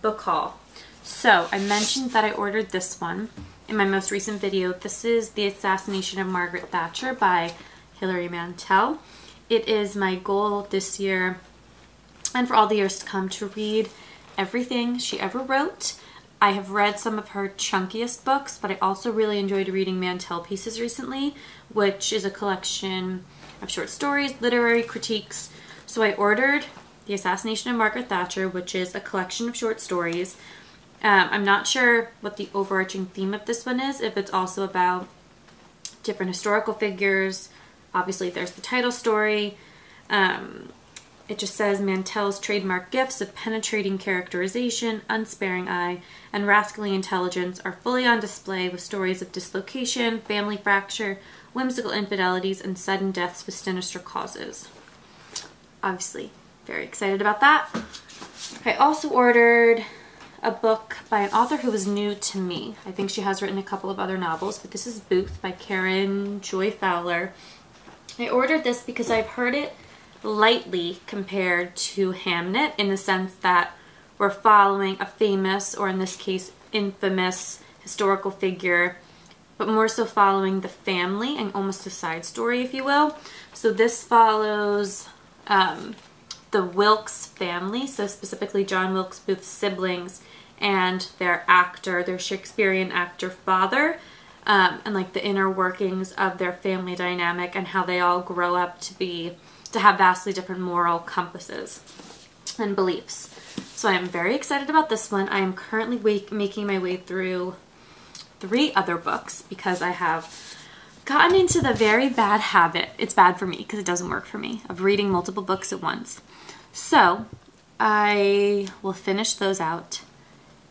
book haul. So I mentioned that I ordered this one in my most recent video. This is The Assassination of Margaret Thatcher by Hilary Mantel. It is my goal this year and for all the years to come to read everything she ever wrote. I have read some of her chunkiest books, but I also really enjoyed reading Mantel pieces recently, which is a collection of short stories, literary critiques. So I ordered The Assassination of Margaret Thatcher, which is a collection of short stories. I'm not sure what the overarching theme of this one is, if it's also about different historical figures. Obviously there's the title story. It just says Mantel's trademark gifts of penetrating characterization, unsparing eye, and rascally intelligence are fully on display with stories of dislocation, family fracture, whimsical infidelities, and sudden deaths with sinister causes. Obviously, very excited about that. I also ordered a book by an author who was new to me. I think she has written a couple of other novels, but this is Booth by Karen Joy Fowler. I ordered this because I've heard it lightly compared to Hamnet, in the sense that we're following a famous, or in this case infamous, historical figure, but more so following the family and almost a side story, if you will. So this follows the Wilkes family, so specifically John Wilkes Booth's siblings and their Shakespearean actor father, and like the inner workings of their family dynamic and how they all grow up to have vastly different moral compasses and beliefs. So I am very excited about this one. I am currently making my way through 3 other books because I have gotten into the very bad habit, it's bad for me because it doesn't work for me, of reading multiple books at once. So I will finish those out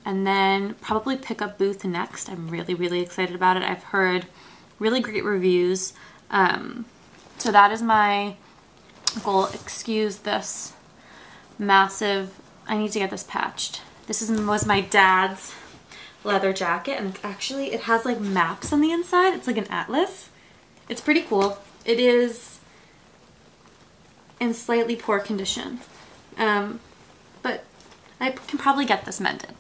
and then probably pick up Booth next. I'm really, really excited about it. I've heard really great reviews. So that is my goal. Excuse this massive, I need to get this patched. This was my dad's leather jacket, and actually it has like maps on the inside. It's like an atlas. It's pretty cool. It is in slightly poor condition, but I can probably get this mended.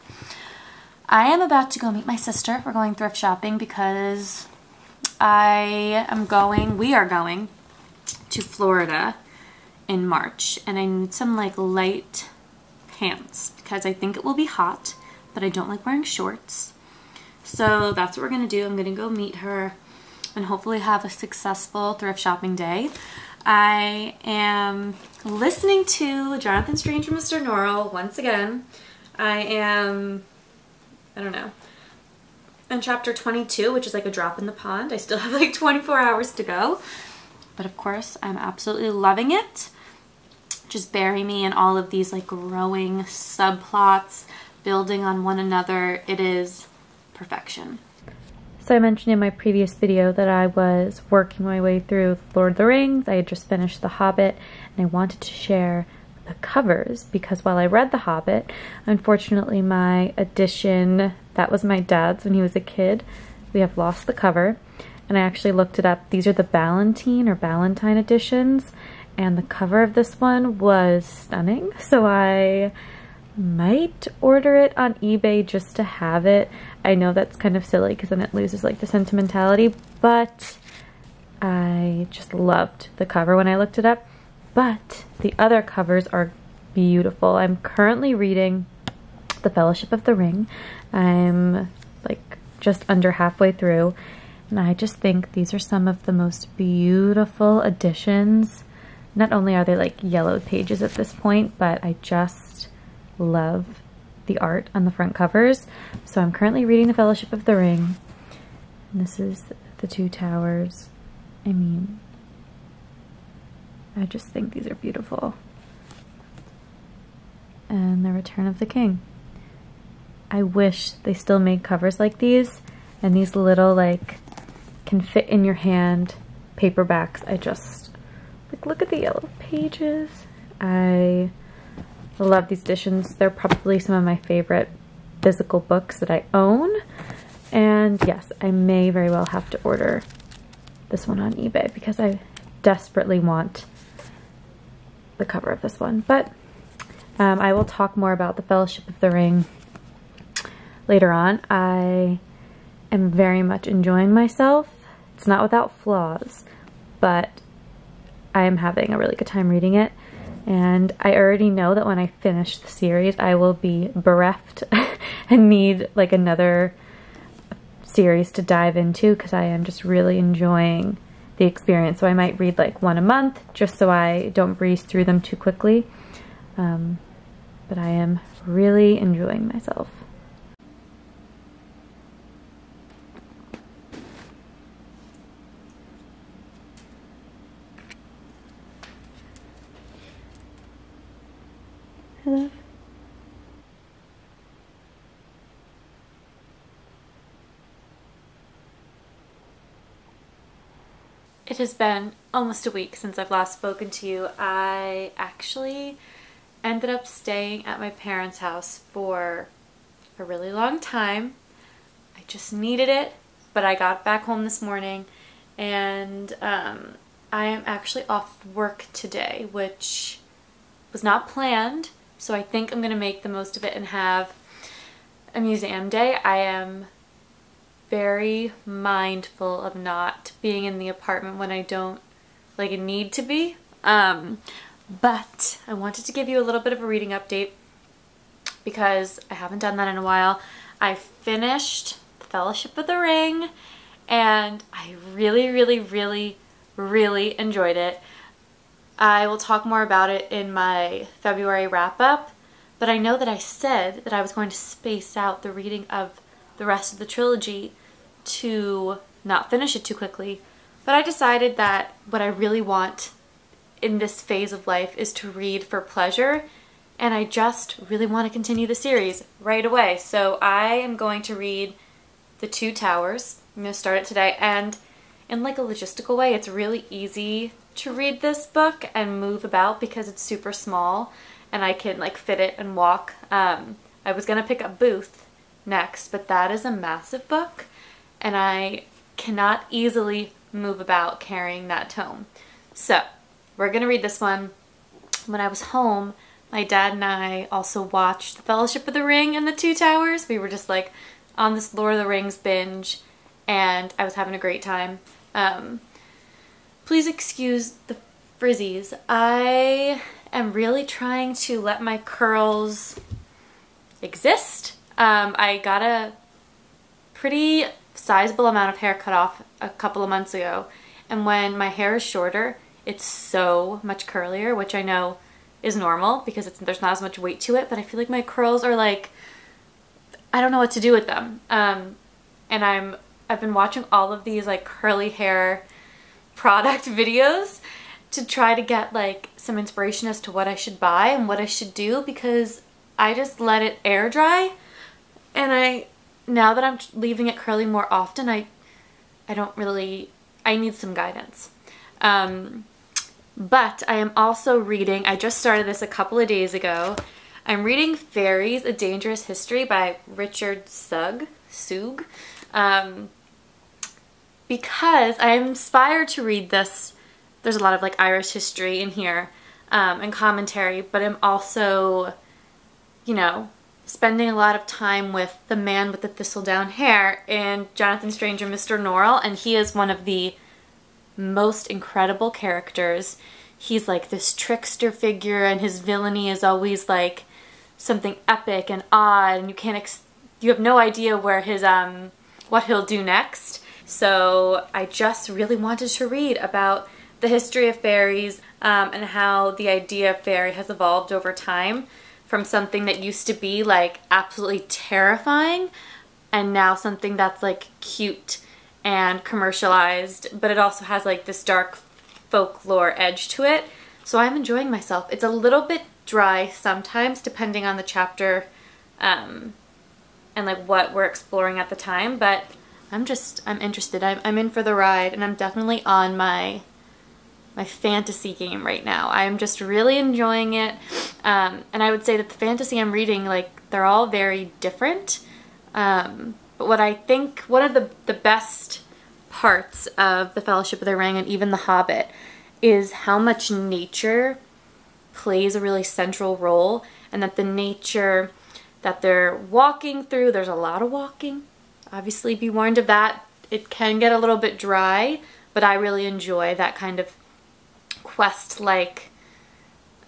I am about to go meet my sister. We're going thrift shopping because we are going to Florida in March, and I need some like light pants because I think it will be hot, but I don't like wearing shorts. So that's what we're gonna do. I'm gonna go meet her and hopefully have a successful thrift shopping day. I am listening to Jonathon Strange and Mr. Norrell once again. I don't know, in chapter 22, which is like a drop in the pond. I still have like 24 hours to go. But of course, I'm absolutely loving it. Just bury me in all of these like growing subplots, building on one another. It is perfection. So I mentioned in my previous video that I was working my way through Lord of the Rings. I had just finished The Hobbit, and I wanted to share the covers because while I read The Hobbit, unfortunately my edition, that was my dad's when he was a kid, we have lost the cover. And I actually looked it up. These are the Ballantine or Ballantine editions, and the cover of this one was stunning. So I might order it on eBay just to have it. I know that's kind of silly because then it loses like the sentimentality, but I just loved the cover when I looked it up. But the other covers are beautiful. I'm currently reading The Fellowship of the Ring. I'm like just under halfway through. And I just think these are some of the most beautiful editions. Not only are they like yellowed pages at this point, but I just love the art on the front covers. So I'm currently reading The Fellowship of the Ring. And this is the Two Towers. I mean, I just think these are beautiful. And The Return of the King. I wish they still made covers like these, and these little like can fit in your hand paperbacks. I just like, look at the yellow pages. I love these editions. They're probably some of my favorite physical books that I own. And yes, I may very well have to order this one on eBay because I desperately want the cover of this one. But I will talk more about The Fellowship of the Ring later on. I am very much enjoying myself. It's not without flaws, but I am having a really good time reading it. And I already know that when I finish the series, I will be bereft and need like another series to dive into, because I am just really enjoying the experience. So I might read like one a month just so I don't breeze through them too quickly. But I am really enjoying myself. Hello. It has been almost a week since I've last spoken to you. I actually ended up staying at my parents' house for a really long time. I just needed it, but I got back home this morning, and I am actually off work today, which was not planned, so I think I'm going to make the most of it and have a museum day. I am very mindful of not being in the apartment when I don't like need to be. But I wanted to give you a little bit of a reading update because I haven't done that in a while. I finished The Fellowship of the Ring and I really enjoyed it. I will talk more about it in my February wrap-up, but I know that I said that I was going to space out the reading of the rest of the trilogy to not finish it too quickly, but I decided that what I really want in this phase of life is to read for pleasure, and I just really want to continue the series right away. So I am going to read The Two Towers. I'm going to start it today, and in like a logistical way, it's really easy to read this book and move about because it's super small and I can like fit it and walk. I was going to pick up Booth next, but that is a massive book and I cannot easily move about carrying that tome. So we're going to read this one. When I was home, my dad and I also watched The Fellowship of the Ring and The Two Towers. We were just like on this Lord of the Rings binge and I was having a great time. Please excuse the frizzies. I am really trying to let my curls exist. I got a pretty sizable amount of hair cut off a couple of months ago, and when my hair is shorter, it's so much curlier, which I know is normal because there's not as much weight to it, but I feel like my curls are like, I don't know what to do with them. And I've been watching all of these like curly hair product videos to try to get like some inspiration as to what I should buy and what I should do, because I just let it air dry, and now that I'm leaving it curly more often, I need some guidance. But I am also reading, I just started this a couple of days ago. I'm reading Fairies, A Dangerous History by Richard Sugg, because I am inspired to read this. There's a lot of like Irish history in here and commentary, but I'm also, you know, spending a lot of time with the man with the thistledown hair in Jonathon Strange and Mr. Norrell, and he is one of the most incredible characters. He's like this trickster figure, and his villainy is always like something epic and odd, and you have no idea where his what he'll do next. So I just really wanted to read about the history of fairies and how the idea of fairy has evolved over time from something that used to be like absolutely terrifying and now something that's like cute and commercialized, but it also has like this dark folklore edge to it. So I'm enjoying myself. It's a little bit dry sometimes depending on the chapter and like what we're exploring at the time, but I'm interested. I'm in for the ride, and I'm definitely on my fantasy game right now. I'm just really enjoying it, and I would say that the fantasy I'm reading, like, they're all very different, but what I think one of the best parts of The Fellowship of the Ring and even The Hobbit is how much nature plays a really central role, and that the nature that they're walking through. There's a lot of walking. Obviously be warned of that. It can get a little bit dry, but I really enjoy that kind of quest-like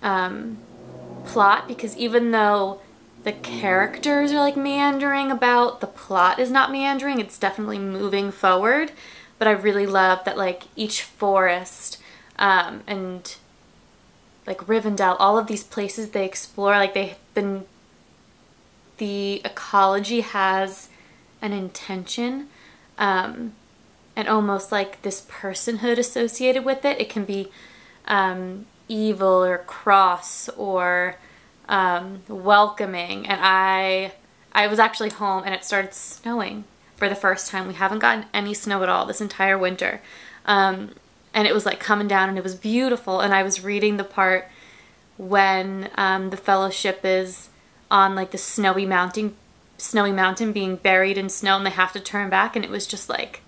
plot, because even though the characters are like meandering about, the plot is not meandering. It's definitely moving forward. But I really love that like each forest and like Rivendell, all of these places they explore, like the ecology has an intention and almost like this personhood associated with it. It can be evil or cross or welcoming. And I was actually home and it started snowing for the first time. We haven't gotten any snow at all this entire winter. And it was like coming down and it was beautiful. And I was reading the part when the Fellowship is on like the snowy mountain being buried in snow and they have to turn back, and it was just like,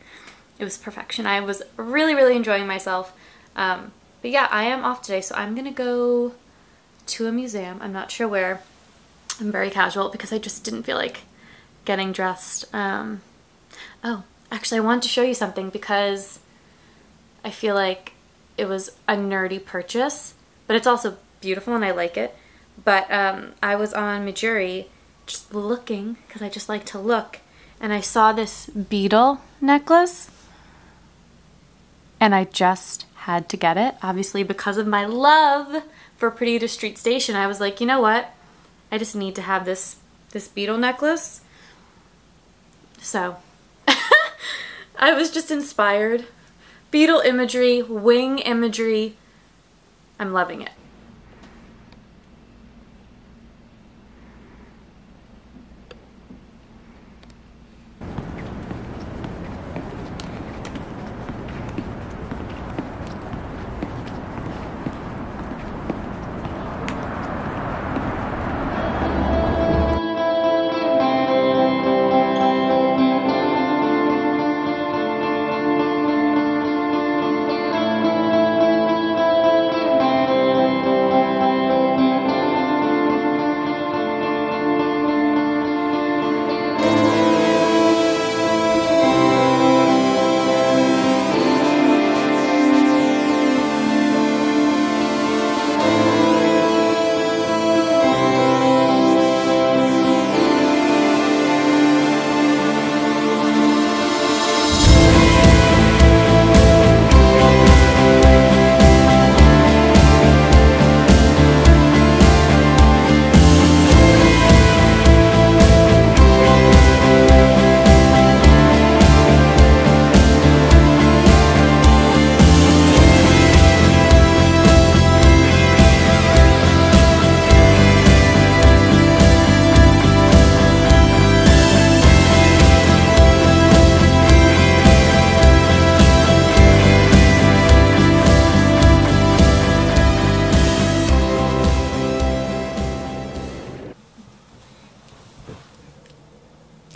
it was perfection. I was really, really enjoying myself. But yeah, I am off today, so I'm gonna go to a museum. I'm not sure where. I'm very casual because I just didn't feel like getting dressed. Oh, actually I wanted to show you something because I feel like it was a nerdy purchase, but it's also beautiful and I like it. But I was on Majuri just looking, because I just like to look, and I saw this beetle necklace and I just had to get it. Obviously because of my love for Perdita Street Station, I was like, you know what? I just need to have this beetle necklace. So I was just inspired. Beetle imagery, wing imagery. I'm loving it.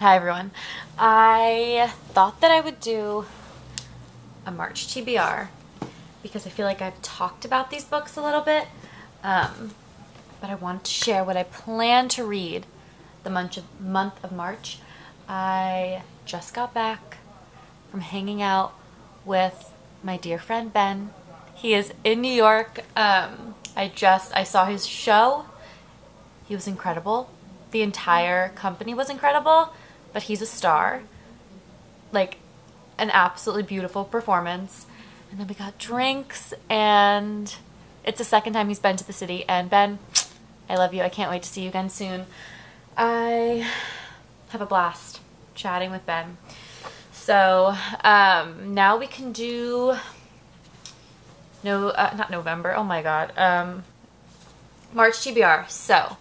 Hi everyone. I thought that I would do a March TBR because I feel like I've talked about these books a little bit, but I wanted to share what I plan to read the month of March. I just got back from hanging out with my dear friend Ben. He is in New York. I saw his show. He was incredible. The entire company was incredible, but he's a star. Like, an absolutely beautiful performance. And then we got drinks, and it's the second time he's been to the city. And Ben, I love you. I can't wait to see you again soon. I have a blast chatting with Ben. So now we can do not November. Oh my God. March TBR. So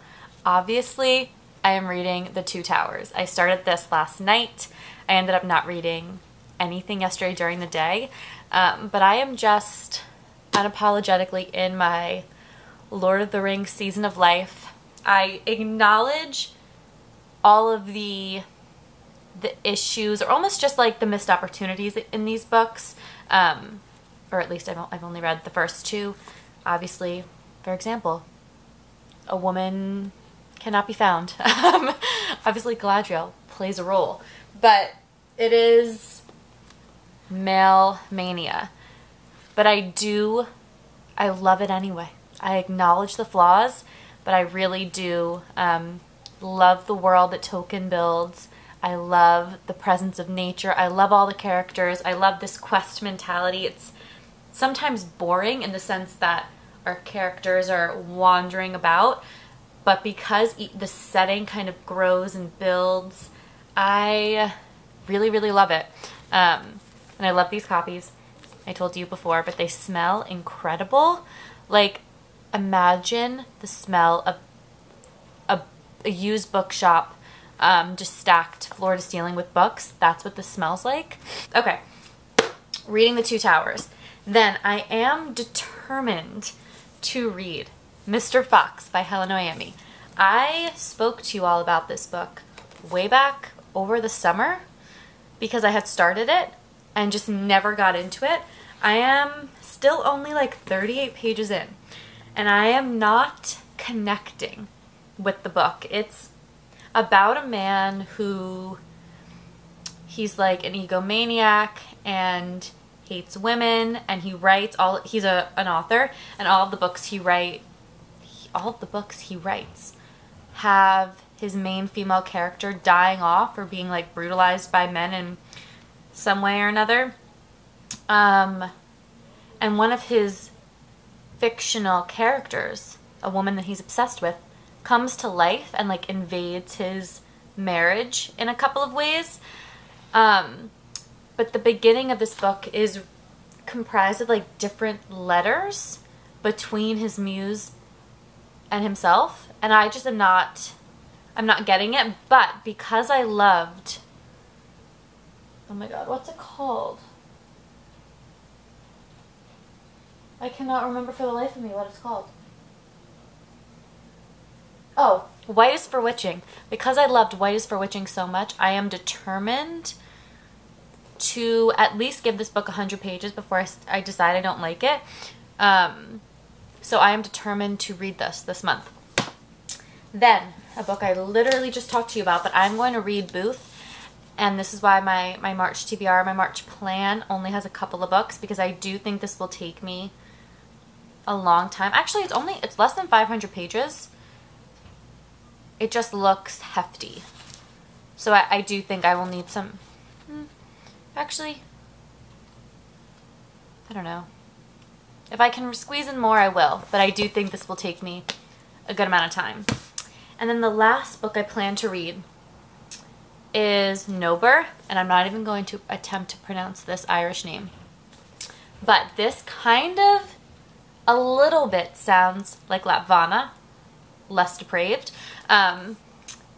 obviously I am reading The Two Towers. I started this last night. I ended up not reading anything yesterday during the day, but I am just unapologetically in my Lord of the Rings season of life. I acknowledge all of the issues, or almost just like the missed opportunities in these books, or at least I've only read the first two. Obviously, for example, a woman cannot be found. Obviously Galadriel plays a role, but it is male mania. But I love it anyway. I acknowledge the flaws, but I really do love the world that Tolkien builds. I love the presence of nature. I love all the characters. I love this quest mentality. It's sometimes boring in the sense that our characters are wandering about, but because the setting kind of grows and builds, I really, really love it. And I love these copies. I told you before, but they smell incredible. Like, imagine the smell of a used bookshop just stacked floor to ceiling with books. That's what this smells like. Okay, reading The Two Towers. Then I am determined to read Mr. Fox by Helen Oyemi. I spoke to you all about this book way back over the summer because I had started it and just never got into it. I am still only like 38 pages in, and I am not connecting with the book. It's about a man who, he's like an egomaniac and hates women, and he writes he's an author, and all of the books he writes have his main female character dying off or being like brutalized by men in some way or another. And one of his fictional characters, a woman that he's obsessed with, comes to life and like invades his marriage in a couple of ways. But the beginning of this book is comprised of like different letters between his muse and himself, and I just I'm not getting it. But because I loved, oh my god, what's it called? I cannot remember for the life of me what it's called. Oh, White is for Witching. Because I loved White is for Witching so much, I am determined to at least give this book 100 pages before I decide I don't like it. So I am determined to read this month. Then, a book I literally just talked to you about, but I'm going to read Booth. And this is why my March TBR, my March plan only has a couple of books, because I do think this will take me a long time. Actually, it's less than 500 pages. It just looks hefty. So I do think I will need some... Actually, I don't know. If I can squeeze in more, I will. But I do think this will take me a good amount of time. And then the last book I plan to read is Nobber. And I'm not even going to attempt to pronounce this Irish name. But this kind of, a little bit sounds like Latvana. Less depraved.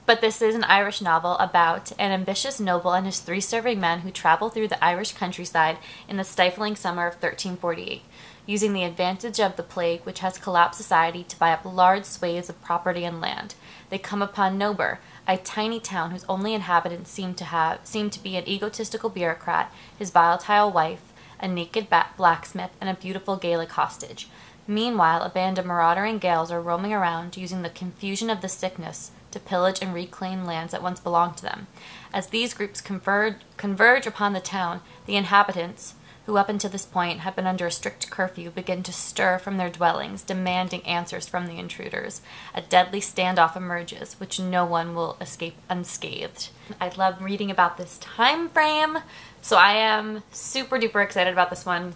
But this is an Irish novel about an ambitious noble and his 3 serving men who travel through the Irish countryside in the stifling summer of 1348, using the advantage of the plague which has collapsed society to buy up large swathes of property and land. They come upon Nobber, a tiny town whose only inhabitants seem to be an egotistical bureaucrat, his volatile wife, a naked blacksmith, and a beautiful Gaelic hostage. Meanwhile, a band of marauding Gaels are roaming around, using the confusion of the sickness to pillage and reclaim lands that once belonged to them. As these groups converge upon the town, the inhabitants, who up until this point have been under a strict curfew, begin to stir from their dwellings, demanding answers from the intruders. A deadly standoff emerges, which no one will escape unscathed. I love reading about this time frame, so I am super duper excited about this one.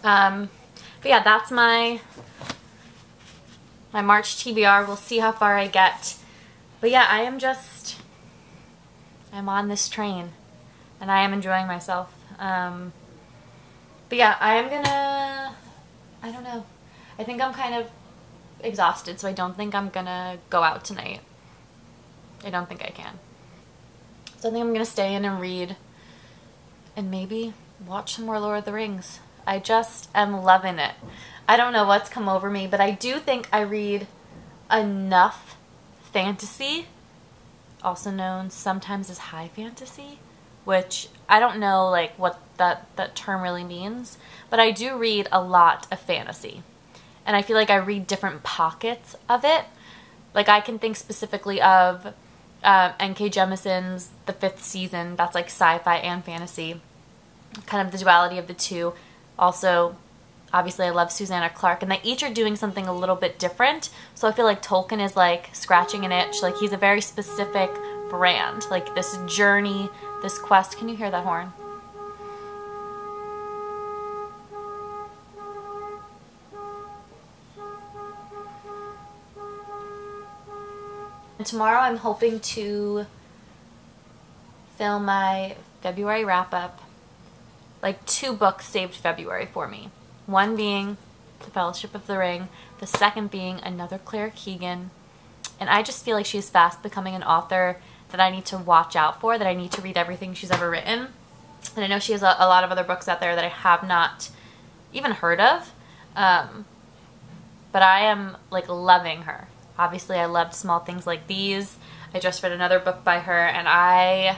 But yeah, that's my March TBR. We'll see how far I get. But yeah, I'm on this train, and I am enjoying myself. But yeah, I don't know. I think I'm kind of exhausted, so I don't think I'm gonna go out tonight. I don't think I can. So I think I'm gonna stay in and read, and maybe watch some more Lord of the Rings. I just am loving it. I don't know what's come over me, but I do think I read enough fantasy, also known sometimes as high fantasy, which I don't know like what that term really means, but I do read a lot of fantasy. And I feel like I read different pockets of it. Like, I can think specifically of N.K. Jemisin's The Fifth Season. That's like sci-fi and fantasy. Kind of the duality of the two. Also, obviously I love Susanna Clarke, and they each are doing something a little bit different. So I feel like Tolkien is like scratching an itch. Like, he's a very specific brand. Like, this journey, this quest. Can you hear that horn? And tomorrow I'm hoping to film my February wrap-up. Like, 2 books saved February for me. One being The Fellowship of the Ring, the second being another Clarke. And I just feel like she's fast becoming an author that I need to watch out for, that I need to read everything she's ever written. And I know she has a lot of other books out there that I have not even heard of. But I am, like, loving her. Obviously, I loved Small Things Like These. I just read another book by her, and I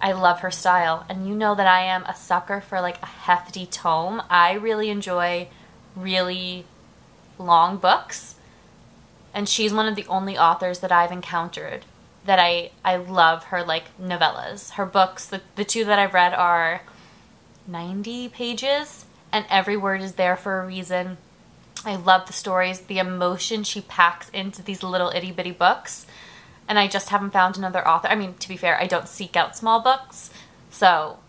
love her style. And you know that I am a sucker for, like, a hefty tome. I really enjoy really long books. And she's one of the only authors that I've encountered that I love her, like, novellas. Her books, the 2 that I've read are 90 pages, and every word is there for a reason. I love the stories, the emotion she packs into these little itty-bitty books. And I just haven't found another author. I mean, to be fair, I don't seek out small books. So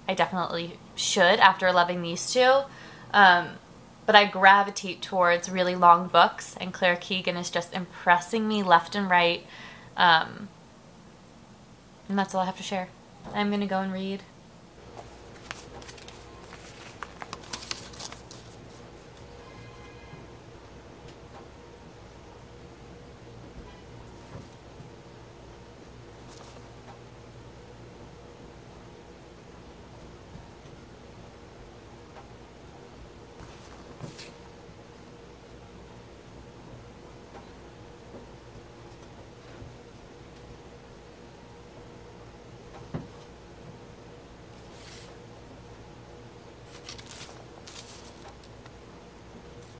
I definitely should after loving these 2. But I gravitate towards really long books. And Clarke is just impressing me left and right. And that's all I have to share. I'm going to go and read